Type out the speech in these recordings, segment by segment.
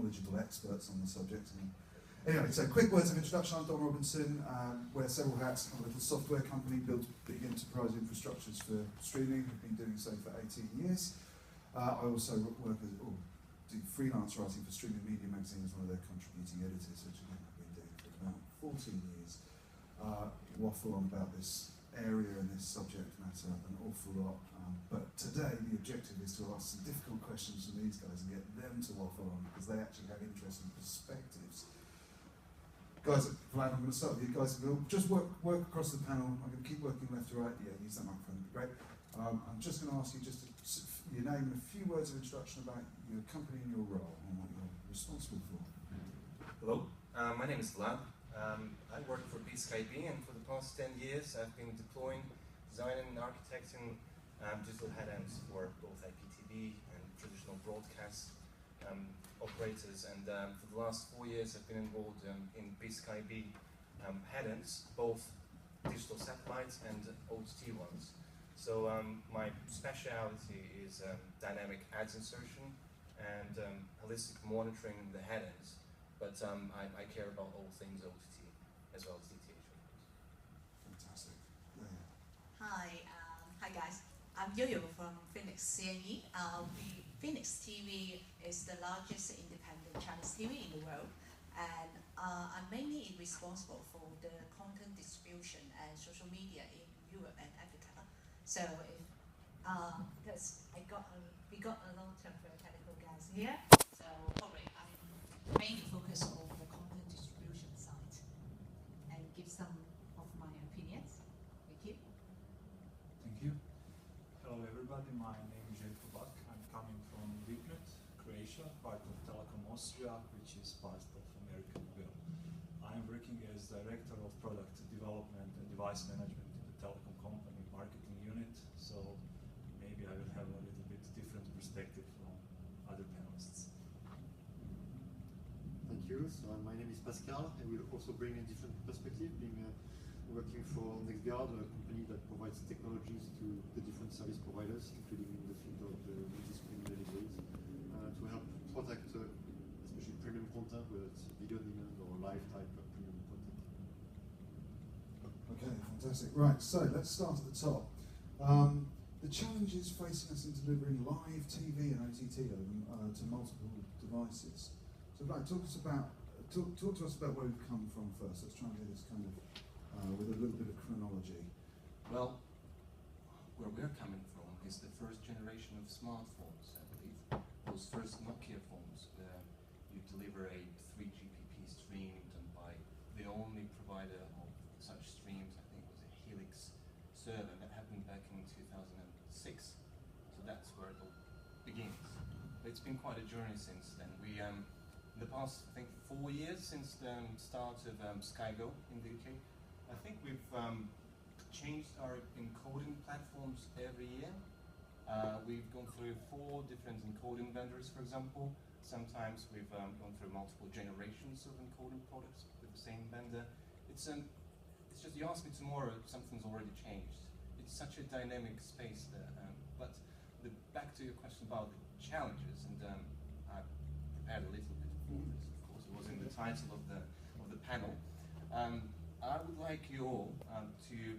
knowledgeable experts on the subject. Anyway, so quick words of introduction. I'm Don Robinson, wear several hats. I'm a little software company, build big enterprise infrastructures for streaming. I've been doing so for 18 years. I also work as, do freelance writing for Streaming Media Magazine as one of their contributing editors, which again I've been doing for about 14 years. Waffle on about this area and this subject matter an awful lot. But today the objective is to ask some difficult questions from these guys and get them to waffle on because they actually have interesting perspectives. Guys, Vlad, I'm going to start with you guys. We'll just work across the panel. I'm going to keep working left to right. Yeah, use that microphone. Great. I'm just going to ask you just your name and a few words of introduction about your company and your role and what you're responsible for. Hello, my name is Vlad. I work for BSkyB, and for the past 10 years I've been deploying, designing and architecting digital headends for both IPTV and traditional broadcast operators, and for the last 4 years I've been involved in BSkyB headends, both digital satellites and OTT ones. So my speciality is dynamic ads insertion and holistic monitoring the headends, but I care about all things OTT as well as DTH. Fantastic. Hi guys. I'm Yo-Yo from Phoenix CNE. Phoenix TV is the largest independent Chinese TV in the world, and I'm mainly responsible for the content distribution and social media in Europe and Africa. So, because we got a lot of technical guys here, so probably I'm mainly focused on the content distribution side and give some of my opinions. Thank you. Thank you. Hello everybody, my name is Željko Bak. I'm coming from Lipnet, Croatia, part of Telekom Austria, which is part of American Mobile. I'm working as Director of Product Development and Device Management in the Telecom Company Marketing Unit, so maybe I will have a little bit different perspective from other panelists. Thank you. So my name is Pascal, and we'll also bring a different perspective, being working for NextGuard, a company that provides technologies to the different service providers, including in the field of the multiscreen deliveries, to help protect especially premium content, whether it's video on demand or live type of premium content. Okay, fantastic. Right, so let's start at the top. The challenges facing us in delivering live TV and OTT to multiple devices. So, Vlad, talk to us about where we've come from first. Let's try and do this kind of with a little bit of chronology. Well, where we're coming from is the first generation of smartphones, I believe. Those first Nokia phones where you deliver a 3GPP stream done by the only provider of such streams, I think was a Helix server. That happened back in 2006. So that's where it all begins. But it's been quite a journey since then. We, in the past, I think, 4 years since the start of SkyGo in the UK, I think we've changed our encoding platforms every year. We've gone through 4 different encoding vendors, for example. Sometimes we've gone through multiple generations of encoding products with the same vendor. It's just, you ask me tomorrow, something's already changed. It's such a dynamic space there. But back to your question about the challenges, and I prepared a little bit for this. Of course, it was in the title of the panel. I would like you all to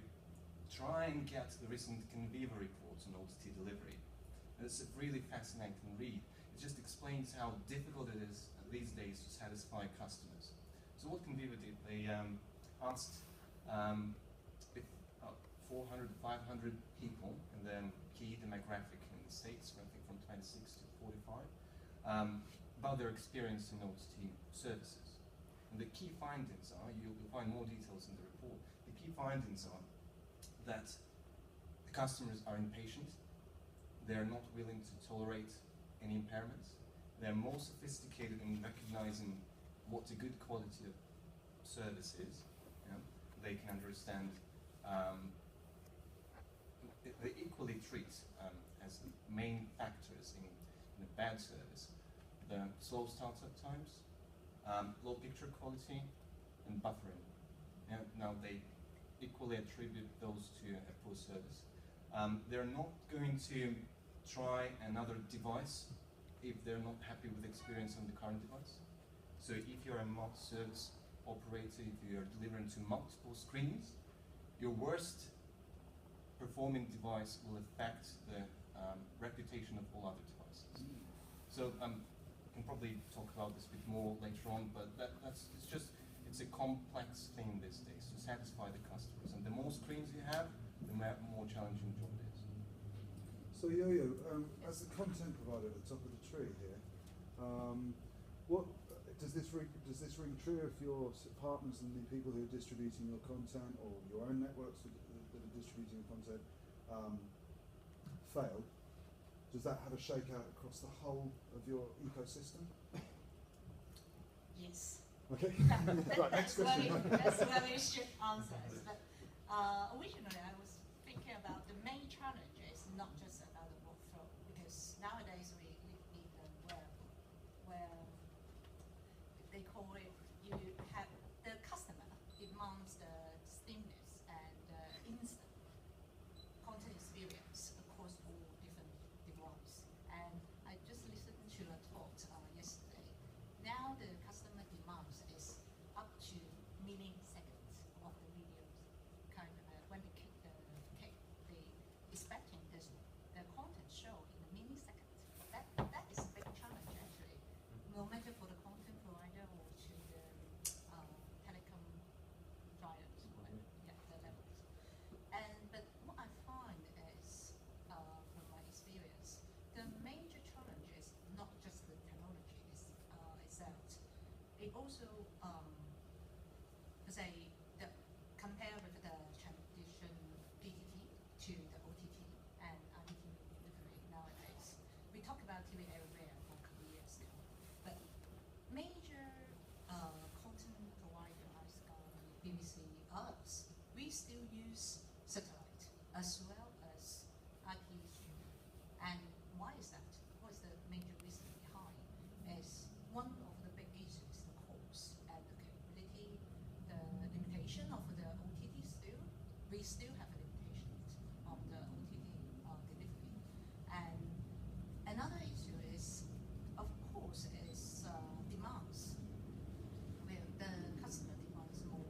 try and get the recent Conviva report on OTT delivery. It's a really fascinating read. It just explains how difficult it is these days to satisfy customers. So what Conviva did, they asked 400, 500 people in the key demographic in the States, I think from 26 to 45, about their experience in OTT services. And the key findings are, you'll find more details in the report, the key findings are that the customers are impatient, they're not willing to tolerate any impairments, they're more sophisticated in recognizing what a good quality of service is. You know, they can understand, they equally treat as the main factors in a bad service the slow startup times, low picture quality, and buffering. Now they equally attribute those to a poor service. They're not going to try another device if they're not happy with the experience on the current device. So if you're a multi-service operator, if you're delivering to multiple screens, your worst performing device will affect the reputation of all other devices. So we can probably talk about this a bit more later on, but it's a complex thing these days to satisfy the customers. And the more screens you have, the more challenging job it is. So Yo-Yo, as the content provider at the top of the tree here, what does this ring true if your partners and the people who are distributing your content, or your own networks that are distributing your content, fail? Does that have a shakeout across the whole of your ecosystem? Yes. Okay. Right, next question. That's very strict answers. But originally, I was thinking about the main challenge is not just about the workflow, because nowadays we live in a world where they call it, you have the customer demands the seamless and instant content experience across all different devices. And I just listened to a talk yesterday. Now the customer demands is up to milliseconds of the videos. Kind of when they click the cake, they expecting the content show in a millisecond. That is a big challenge actually, no matter for the content provider or to the telecom giants, the levels. But what I find is, from my experience, the major challenge is not just the technology itself. It also, say, compare with the transition PTT to the OTT and IPTV delivery nowadays. We talk about TV everywhere for a couple of years now, but major content provider like Sky, BBC, us, we still use satellite as well as IP streaming. And why is that? What is the major reason behind? Is one of the big issues is the cost and the capability, the limitation of the OTT still. We still have limitations of the OTT delivery. And another issue is, of course, is demands. Where the customer demands more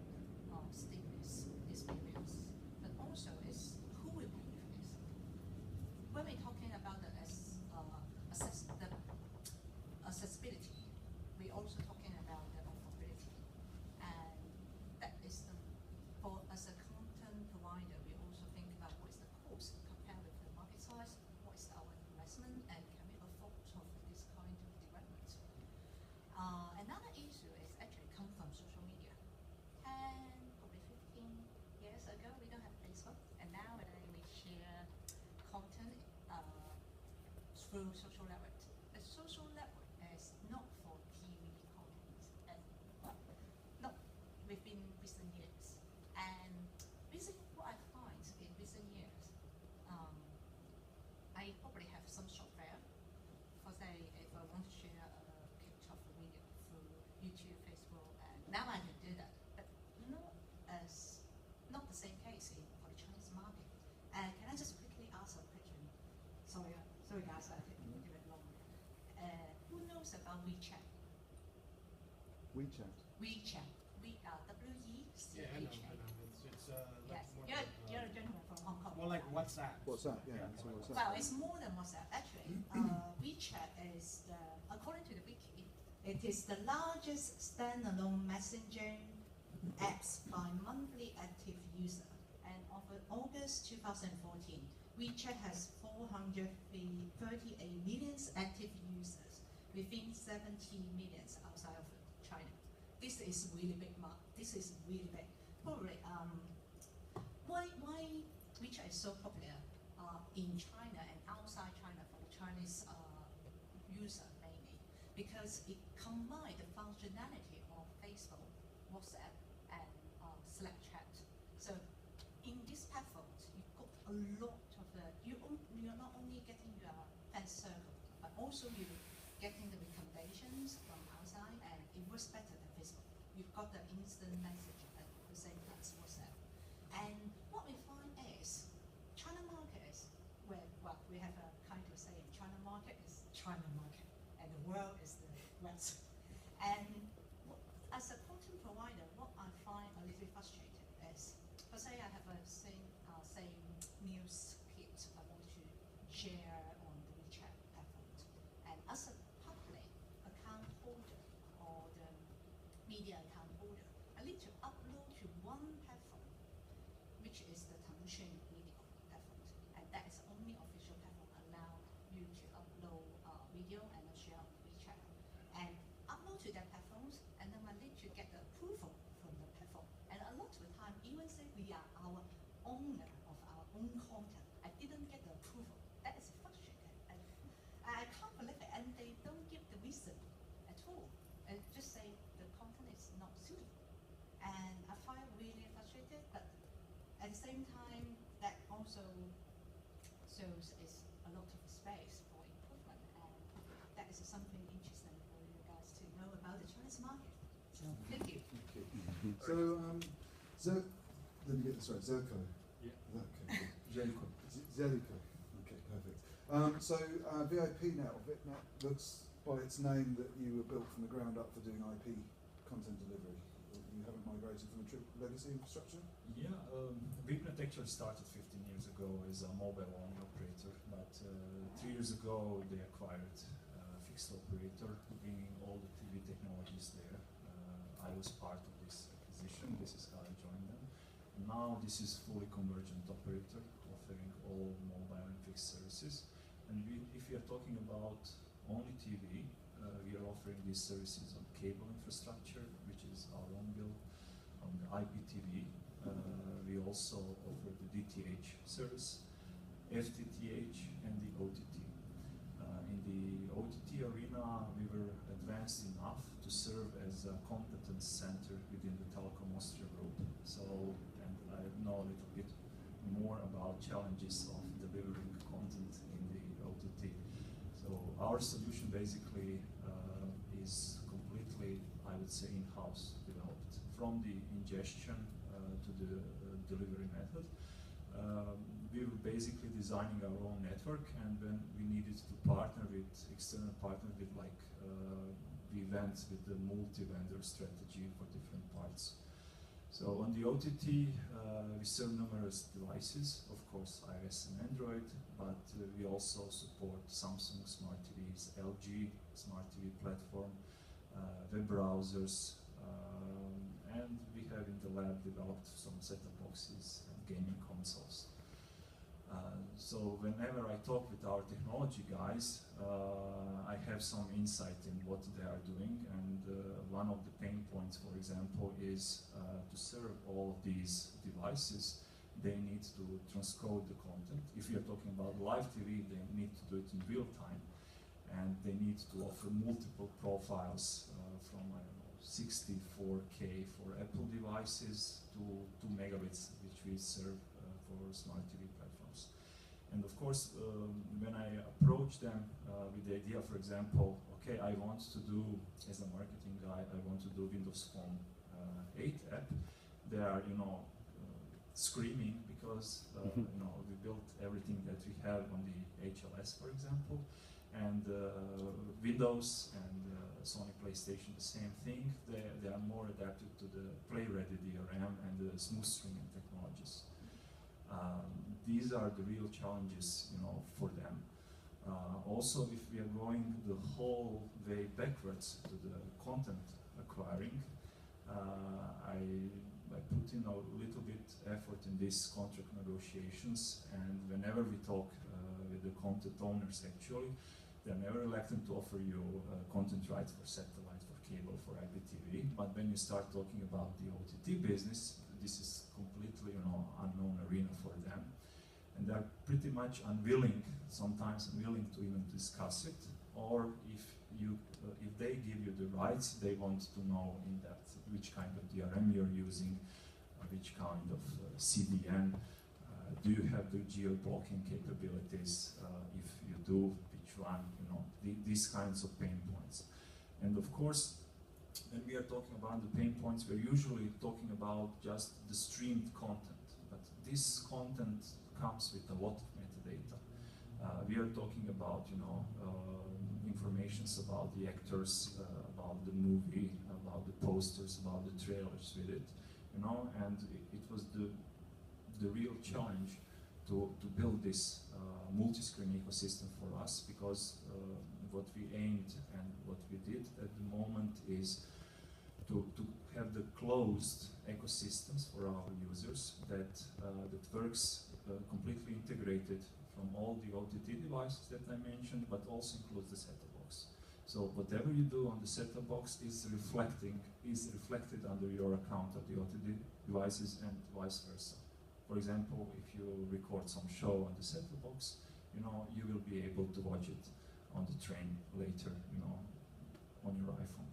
seamless experience, but also is who will pay for this. When we're talking about the accessibility, we're also talking about the affordability, and that is for as a content provider, we also think about what is the cost compared with the market size, what is our investment, and can we afford of this kind of development. Another issue is actually come from social media. And probably 15 years ago, we don't have Facebook, and nowadays we share content through social network. The social network is not for TV content, and not within recent years. And what I find in recent years, I probably have some software. For say, if I want to share a picture of a video through YouTube, Facebook, and now I can do that, but not the same case for the Chinese market. Can I just quickly ask a question? Sorry guys, I think we'll do it long. Who knows about WeChat? WeChat. WeChat. W-E-C-H. Yeah, I know. It's Yes, like you're a gentleman from Hong Kong. more like WhatsApp. WhatsApp, yeah. That's what WhatsApp. Well, it's more than WhatsApp. Actually, WeChat is according to the wiki, it is the largest standalone messaging apps by monthly active user. And of August 2014, WeChat has 438 million active users, within 70 million outside of China. This is really big market. This is really big. Probably, why WeChat is so popular in China and outside China for the Chinese user mainly? Because it combines the functionality of Facebook, WhatsApp, and Slack chat. So in these platforms, you've got a lot of you're not only getting your fan circle, but also you're getting the recommendations from outside, and it works better than Facebook. You've got the instant message at the same time as WhatsApp. And what we find is, China market is where we have a kind of saying, China market is China market. world is the West. And as a content provider, what I find a little frustrating is, let's say I have a same news feed I want to share on the WeChat platform. And as a public account holder or the media account holder, I need to upload to one platform, which is the Tencent media platform. And that is the only official platform allow you to upload video and share on WeChat. And upload to that platforms, and then I need to get the approval from the platform. And a lot of the time, even say we are our owner of our own content, I didn't get the approval. That is frustrating. I can't believe it, and they don't give the reason at all. Just say the content is not suitable. And I find really frustrated, but at the same time, that also shows is a lot of space for improvement, and that is something interesting for you guys to know about the Chinese market. So thank you. So, let me get this right. Zerko. Yeah. Okay. Jelko. Zelico. Okay, perfect. VIP Net or VipNet looks by its name that you were built from the ground up for doing IP content delivery. You haven't migrated from a legacy infrastructure? Yeah, VipNet actually started 15 years ago as a mobile-only operator, but 3 years ago they acquired a fixed operator, bringing all the TV technologies there. I was part of this acquisition. This is how I joined them. Now this is fully convergent operator, offering all mobile and fixed services. And if we are talking about only TV, we are offering these services on cable infrastructure, which is our own build, on the IPTV. We also offer the DTH service, FTTH, and the OTT. In the OTT arena, we were advanced enough to serve as a competence center within the Telecom Austria group. So, and I know a little bit more about challenges of delivering content in the OTT. So our solution basically is completely, I would say, in-house developed, from the ingestion to the delivery method. We were basically designing our own network, and when we needed to partner with external partners, with like we went with the multi-vendor strategy for different parts. So on the OTT, we serve numerous devices, of course iOS and Android, but we also support Samsung Smart TVs, LG Smart TV platform, web browsers, and we have in the lab developed some set-top boxes and gaming consoles. So whenever I talk with our technology guys, I have some insight in what they are doing, and one of the pain points, for example, is to serve all of these devices, they need to transcode the content. If you're talking about live TV, they need to do it in real time, and they need to offer multiple profiles from, I don't know, 64K for Apple devices to 2 megabits, which we serve for smart TV platforms. And of course, when I approach them with the idea, for example, okay, I want to do, as a marketing guy, I want to do Windows Phone 8 app, they are, screaming because, we built everything that we have on the HLS, for example, and Windows and Sony PlayStation, the same thing. They are more adapted to the play-ready DRM and the smooth streaming technologies. These are the real challenges, for them. Also, if we are going the whole way backwards to the content acquiring, I put in a little bit effort in these contract negotiations, and whenever we talk with the content owners, actually, they're never reluctant to offer you content rights for satellite, for cable, for IPTV. But when you start talking about the OTT business, this is completely, unknown arena for them. And they're pretty much sometimes unwilling to even discuss it, or if they give you the rights, they want to know in depth which kind of DRM you're using, which kind of CDN, do you have the geo-blocking capabilities, if you do, which one, these kinds of pain points. And of course, when we are talking about the pain points, we're usually talking about just the streamed content, but this content comes with a lot of metadata. We are talking about, informations about the actors, about the movie, about the posters, about the trailers with it, you know, and it was the real challenge to build this multi-screen ecosystem for us, because what we aimed and what we did at the moment is to have the closed ecosystems for our users that works completely integrated from all the OTT devices that I mentioned, but also includes the set-top box. So whatever you do on the set-top box is reflected under your account of the OTT devices and vice versa. For example, if you record some show on the set-top box, you know, you will be able to watch it on the train later, you know, on your iPhone.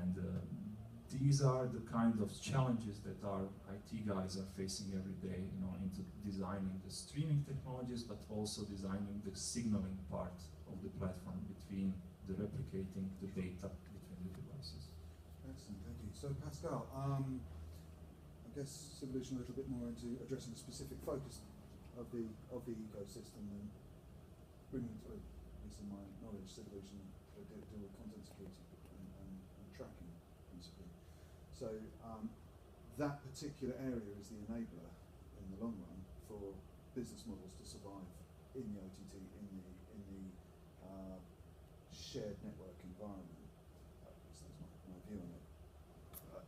And these are the kind of challenges that our IT guys are facing every day, you know, into designing the streaming technologies, but also designing the signaling part of the platform between the replicating the data between the devices. Excellent, thank you. So Pascal, I guess evolution a little bit more into addressing the specific focus of the ecosystem and bringing to, at least in my knowledge, evolution to deal with content security and tracking principally. So that particular area is the enabler in the long run for business models to survive in the OTT, in the shared network environment. That's my view on it.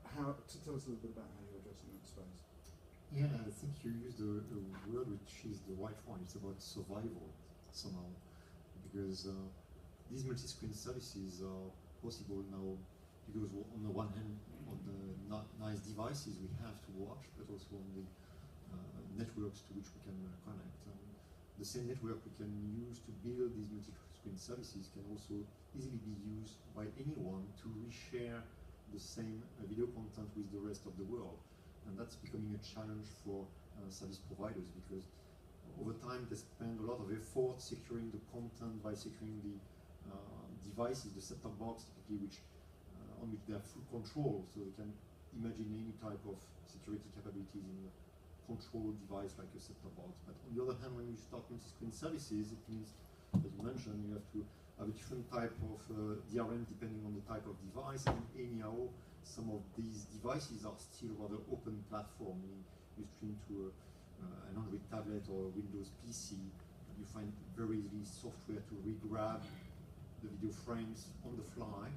Tell us a little bit about how you're addressing that space. Yeah, I think you used a word which is the right one. It's about survival somehow, because these multi-screen services are possible now because on the one hand, on the nice devices we have to watch, but also on the networks to which we can connect. The same network we can use to build these multi-screen services can also easily be used by anyone to reshare the same video content with the rest of the world. And that's becoming a challenge for service providers, because over time they spend a lot of effort securing the content by securing the devices, the set-top box typically, on which they have full control, so they can imagine any type of security capabilities in a control device like a set-top box. But on the other hand, when you start multi-screen services, it means, as you mentioned, you have to have a different type of DRM depending on the type of device, and anyhow, some of these devices are still rather open platform. You stream to an Android tablet or a Windows PC, you find very easily software to re-grab the video frames on the fly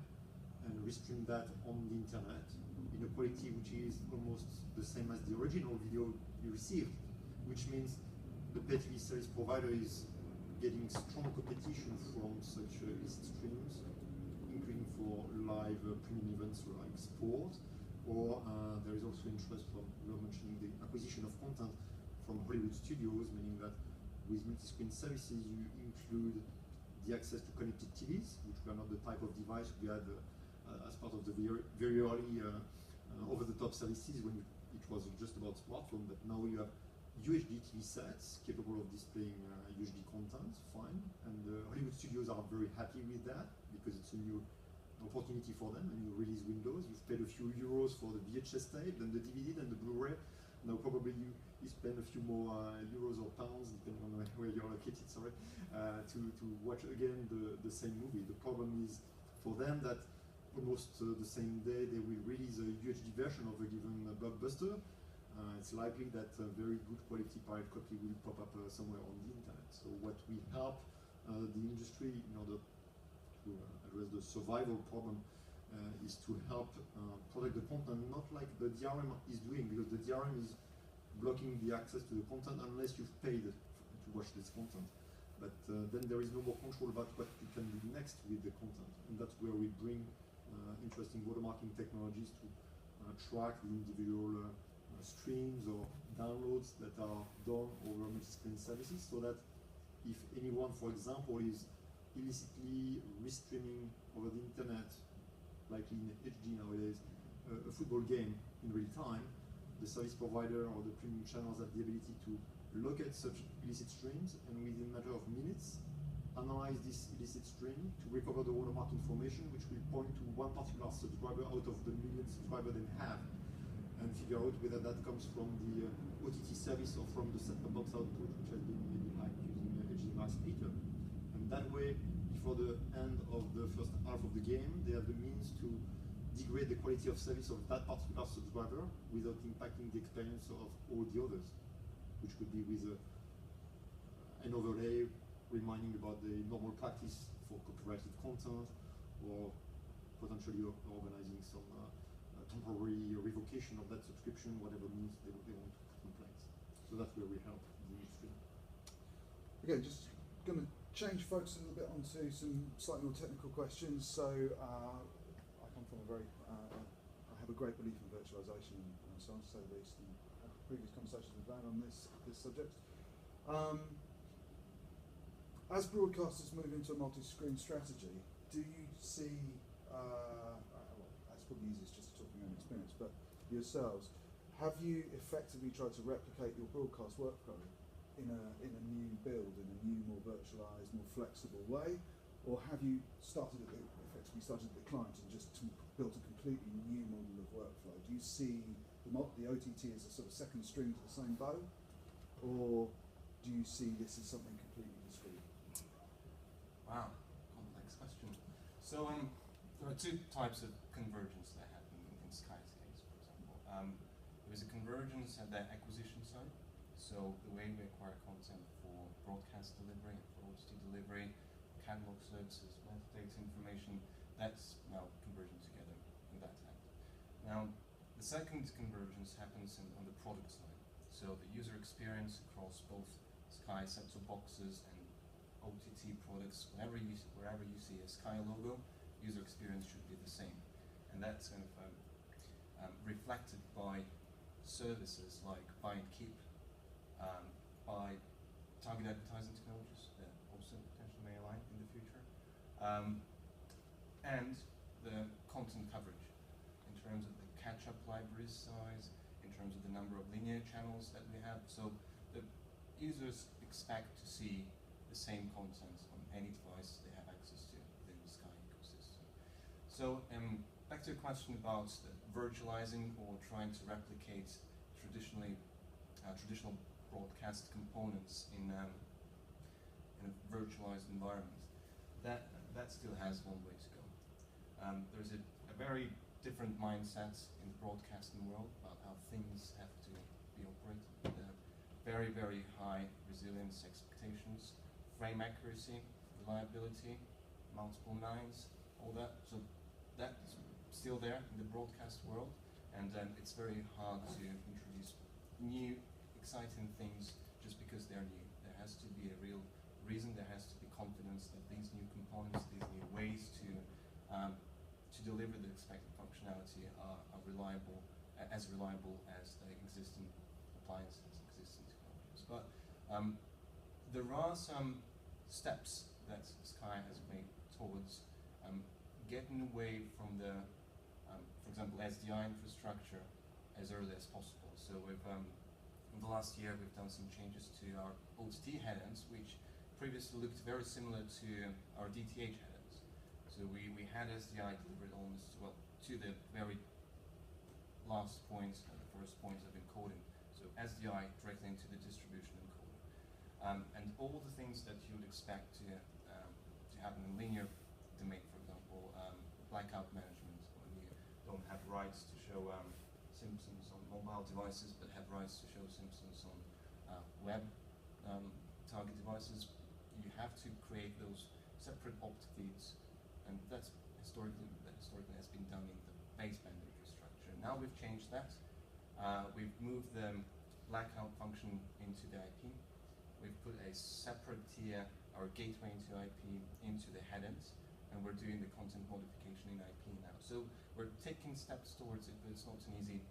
and restream that on the internet in a quality which is almost the same as the original video you received, which means the pay TV service provider is getting strong competition from such illicit streams, including for live premium events like sport, or there is also interest from, we were mentioning the acquisition of content from Hollywood studios, meaning that with multi-screen services you include the access to connected TVs, which were not the type of device we had as part of the very early over-the-top services when it was just about smartphone, but now you have UHD TV sets capable of displaying UHD content, fine, and Hollywood studios are very happy with that because it's a new opportunity for them, a new release windows. You've paid a few euros for the VHS tape, then the DVD, then the Blu-ray. Now probably you spend a few more euros or pounds, depending on where you're located, sorry, to watch again the same movie. The problem is for them that almost the same day they will release a UHD version of a given blockbuster. It's likely that a very good quality pirate copy will pop up somewhere on the internet. So what we help the industry in order to address the survival problem is to help protect the content, not like the DRM is doing, because the DRM is blocking the access to the content unless you've paid to watch this content. But then there is no more control about what you can do next with the content. And that's where we bring interesting watermarking technologies to track the individual streams or downloads that are done over multi-screen services, so that if anyone, for example, is illicitly restreaming over the internet, likely in HD nowadays, a football game in real time, the service provider or the premium channels have the ability to locate such illicit streams and within a matter of minutes analyze this illicit stream to recover the watermark information, which will point to one particular subscriber out of the million subscribers they have, and figure out whether that comes from the OTT service or from the set-top box output, which has been maybe hacked using HDMI splitter. And that way, if before the end of the first half of the game, they have the means to degrade the quality of service of that particular subscriber without impacting the experience of all the others, which could be with an overlay reminding about the normal practice for copyrighted content, or potentially organizing some temporary revocation of that subscription, whatever means they want to put in place. So that's where we help the industry. Okay, just going to change focus a little bit onto some slightly more technical questions. So I come from I have a great belief in virtualization and so on, to say the least, and previous conversations we've had on this subject. As broadcasters move into a multi-screen strategy, do you see, well, that's probably easiest just to talk from your own experience, but yourselves, have you effectively tried to replicate your broadcast workflow in a new build, in a new, more virtualized, more flexible way, or have you effectively started at the client and just built a completely new model of workflow? Do you see the OTT as a sort of second string to the same bow, or do you see this as something completely discrete? Wow, complex question. So there are two types of convergence that happen in Sky's case, for example. There is a convergence at the acquisition side. So the way we acquire content for broadcast delivery and for OTT delivery, catalog services, metadata information, that's now converging together in that end. Now, the second convergence happens on the product side. So the user experience across both Sky set-top boxes and OTT products, wherever you see a Sky logo, user experience should be the same. And that's kind of reflected by services like buy and keep, by target advertising technologies that also potentially may align in the future, and the content coverage in terms of the catch-up library size, in terms of the number of linear channels that we have. So the users expect to see the same content on any device they have access to within the Sky ecosystem. So back to your question about virtualizing or trying to replicate traditional broadcast components in a virtualized environment. That still has one way to go. There's a very different mindset in the broadcasting world about how things have to be operated. Very, very high resilience expectations, frame accuracy, reliability, multiple nines, all that. So that's still there in the broadcast world, and it's very hard to introduce new, exciting things just because they're new. There has to be a real reason, there has to be confidence that these new components, these new ways to deliver the expected functionality are reliable as the existing appliances, existing technologies. But there are some steps that Sky has made towards getting away from the, for example, SDI infrastructure as early as possible. So we've in the last year, we've done some changes to our OTT headends, which previously looked very similar to our DTH headends. So we had SDI delivered almost, well, to the very last point, the first point of encoding. So SDI directly into the distribution encoder. And all the things that you would expect to happen in linear domain, for example, blackout management, when you don't have rights to show Simpsons on mobile devices, but have rights to show Simpsons on web target devices, you have to create those separate opt feeds, and that's historically has been done in the baseband infrastructure. Now we've changed that. We've moved the blackout function into the IP. We've put a separate tier, our gateway into IP, into the headends, and we're doing the content modification in IP now. So we're taking steps towards it, but it's not an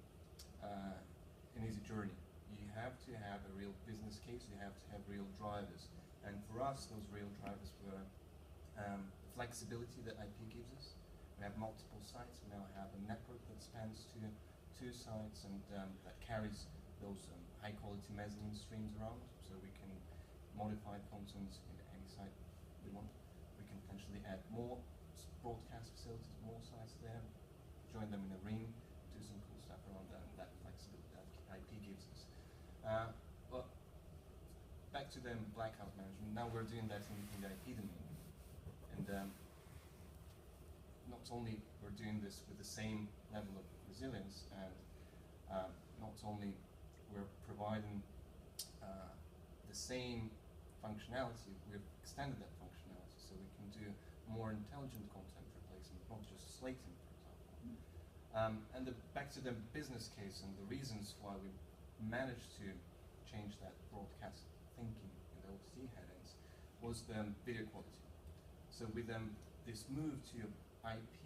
easy journey. You have to have a real business case, you have to have real drivers. And for us, those real drivers were the flexibility that IP gives us. We have multiple sites, we now have a network that spans two sites and that carries those high quality mezzanine streams around, so we can modify content in any site we want. We can potentially add more broadcast facilities, more sites there, join them in a ring, do some cool stuff around that, and that flexibility that IP gives us. But back to the blackout management, now we're doing that in the IP domain. And not only we're doing this with the same level of resilience, and not only we're providing the same functionality, we've extended that functionality so we can do more intelligent content replacement, not just slating, for example. And back to the business case and the reasons why we managed to change that broadcast thinking in the OTT headings was the video quality. So with this move to IP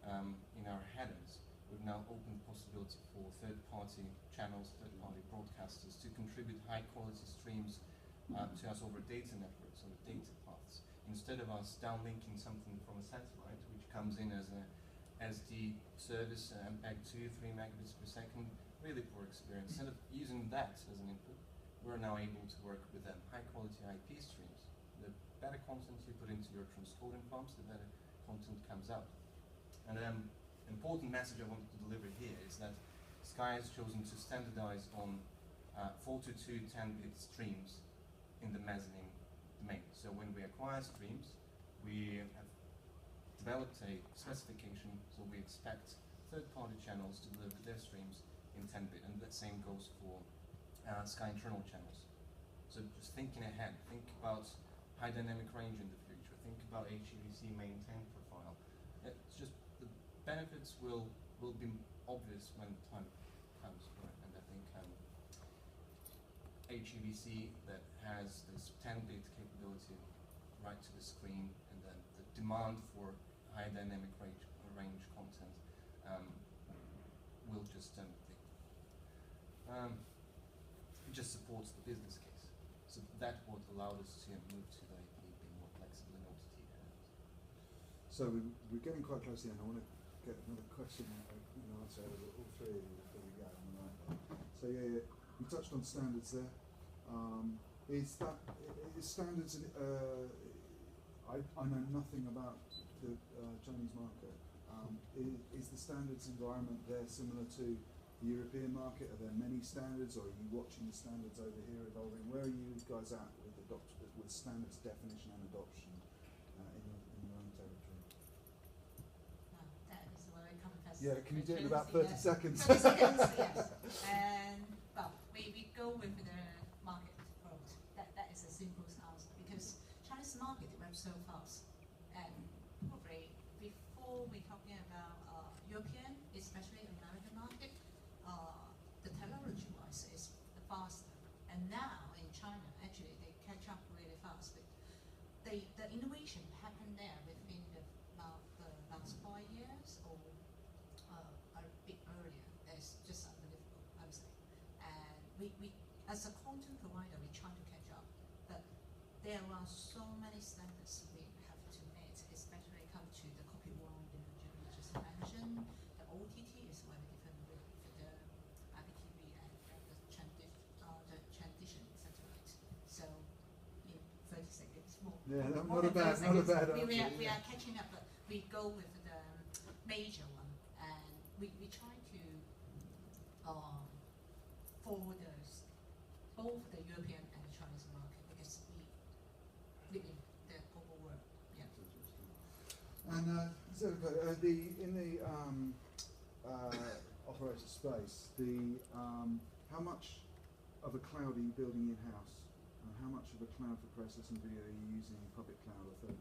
in our headers, we've now opened possibility for third-party channels, third-party broadcasters to contribute high-quality streams to us over data networks, over data paths, instead of us downlinking something from a satellite, which comes in as a SD service, MPEG 2, 3 megabits per second, really poor experience. Instead of using that as an input, we're now able to work with high-quality IP streams. The better content you put into your transcoding farms, the better content comes out. And important message I wanted to deliver here is that Sky has chosen to standardize on 422 10-bit streams in the mezzanine domain. So when we acquire streams, we have developed a specification, so we expect third-party channels to deliver their streams in 10-bit, and the same goes for Sky internal channels. So just thinking ahead, think about high dynamic range in the future, think about HEVC maintain profile. It's just the benefits will be obvious when the time comes, right? And I think HEVC that has this 10-bit capability right to the screen, and then the demand for high dynamic range content will just it just supports the business case. So that's what allowed us to move to the IP being more flexible in OTT headers. So we're getting quite close to the end. I want to get another question and answer out of all three of you before we go. So yeah, we touched on standards there. Is standards? I know nothing about the Chinese market. Is the standards environment there similar to the European market? Are there many standards, or are you watching the standards over here evolving? Where are you guys at with standards definition and adoption in your own territory? That is a very complex. Yeah, can you do it in about 30 seconds? 30 seconds, yes. And well, we go with the market growth. That is a simple answer, because Chinese market develops so fast, and probably before we're talking about European, especially American market, the technology-wise is faster. And now in China, actually they catch up really fast. But the innovation happened there within the last 5 years or a bit earlier. It's just unbelievable, I would say. And we as a content provider, we try to catch up. But there are so many standards we have to meet, especially come to the copyright dimension we just mentioned. The OTT is very different with the IPTV and the transition satellite. So in 30 seconds more. Yeah, more not a bad answer. We are catching up, but we go with the major one, and we try to for both the European and the Chinese market, because we live in the global world. Yeah. And in the operator space, how much of a cloud are you building in-house, and how much of a cloud for processing video are you using public cloud or third